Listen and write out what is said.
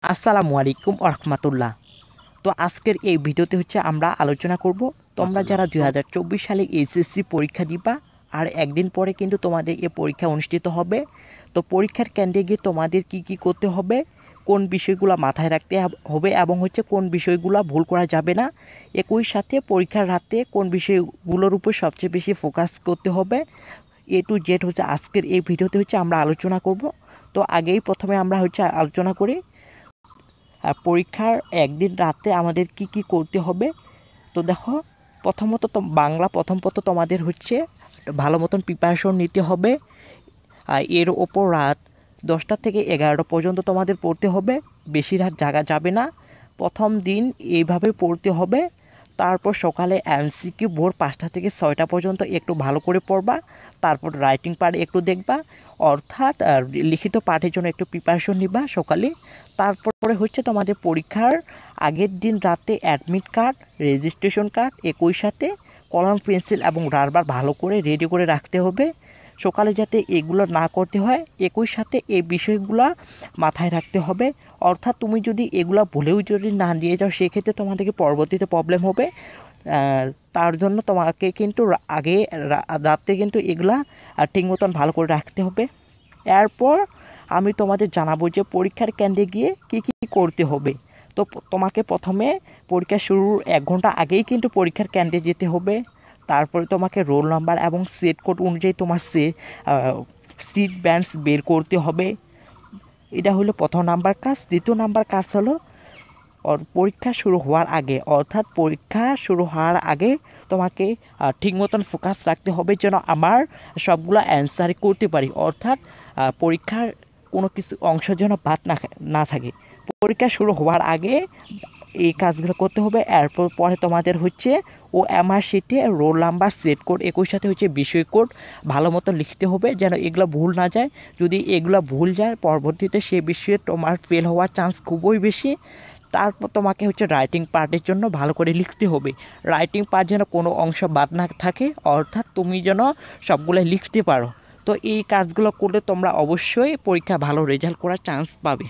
আসসালামু আলাইকুম রহমতুল্লাহ। তো আজকের এই ভিডিওতে আমরা আলোচনা করব তোমরা যারা 2024 সালে এইচএসসি পরীক্ষা দিবা আর একদিন পরে কিন্তু তোমাদের এই পরীক্ষা অনুষ্ঠিত হবে। তো পরীক্ষার কেন্দ্রে গিয়ে তোমাদের কি করতে হবে, কোন বিষয়গুলো মাথায় রাখতে হবে এবং কোন বিষয়গুলো ভুল করা যাবে না, একই সাথে পরীক্ষার রাতে কোন বিষয়গুলোর উপর সবচেয়ে বেশি ফোকাস করতে হবে, এ টু জেড আজকের এই ভিডিওতে আমরা আলোচনা করব। তো আগেই প্রথমে আমরা আলোচনা করি পরীক্ষার একদিন রাতে আমাদের কি করতে হবে। তো দেখো, প্রথমত বাংলা তোমাদের ভালো মতন প্রিপারেশন নিতে হবে। আর এর ওপর রাত 10টা থেকে 11টা পর্যন্ত তোমাদের পড়তে হবে, বেশি রাত জাগা যাবে না। প্রথম দিন এইভাবে পড়তে হবে। তারপর সকালে এমসিকিউ ভোর 5টা থেকে 6টা পর্যন্ত একটু ভালো করে পড়বা। তারপর রাইটিং পার্ট একটু দেখবা, অর্থাৎ লিখিত পাঠের জন্য একটু প্রিপারেশন নিবা সকালে। তারপরে তোমাদের পরীক্ষার আগের দিন রাতে অ্যাডমিট কার্ড, রেজিস্ট্রেশন কার্ড, একই সাথে কলম পেন্সিল এবং রাবার ভালো করে রেডি করে রাখতে হবে, সকালে যাতে এগুলো না করতে হয়। একই সাথে এই বিষয়গুলো মাথায় রাখতে হবে, অর্থাৎ তুমি যদি এগুলো ভুলেও যদি না নিয়ে যাও সেক্ষেত্রে তোমাদেরকে পরবর্তীতে প্রবলেম হবে। তার জন্য তোমাকে কিন্তু আগে রাতে কিন্তু এগুলা ঠিক মতন ভালো করে রাখতে হবে। এরপর আমি তোমাদের জানাবো যে পরীক্ষার কেন্দ্রে গিয়ে কি করতে হবে। তো তোমাকে প্রথমে পরীক্ষা শুরুর 1 ঘন্টা আগেই কিন্তু পরীক্ষার কেন্দ্রে যেতে হবে। তারপরে তোমাকে রোল নাম্বার এবং সেট কোড অনুযায়ী তোমার সিট ব্যান্ডস বের করতে হবে। এটা হলো প্রথম নাম্বার কাজ। দ্বিতীয় নাম্বার কাজ হলো পরীক্ষা শুরু হওয়ার আগে, অর্থাৎ পরীক্ষা শুরু হওয়ার আগে তোমাকে ঠিক মতন ফোকাস রাখতে হবে যেন আমার সবগুলো অ্যান্সার করতে পারি, অর্থাৎ পরীক্ষার কোনো কিছু অংশ যেন বাদ না থাকে। পরীক্ষা শুরু হওয়ার আগে এই কাজগুলো করতে হবে। এরপর পরে তোমাদের ও এমআর শিটে রোল নাম্বার, সেট কোড, একই সাথে বিষয় কোড ভালো মতো লিখতে হবে যেন এগুলো ভুল না যায়। যদি এগুলো ভুল যায় পরবর্তীতে সে বিষয়ে তোমার ফেল হওয়ার চান্স খুবই বেশি। তারপর তোমাকে রাইটিং পার্টের জন্য ভালো করে লিখতে হবে। রাইটিং পার্ট যেন কোনো অংশ বাদ না থাকে, অর্থাৎ তুমি যেন সবগুলো লিখতে পারো। তো এই কাজগুলো করলে তোমরা অবশ্যই পরীক্ষা ভালো রেজাল্ট করার চান্স পাবে।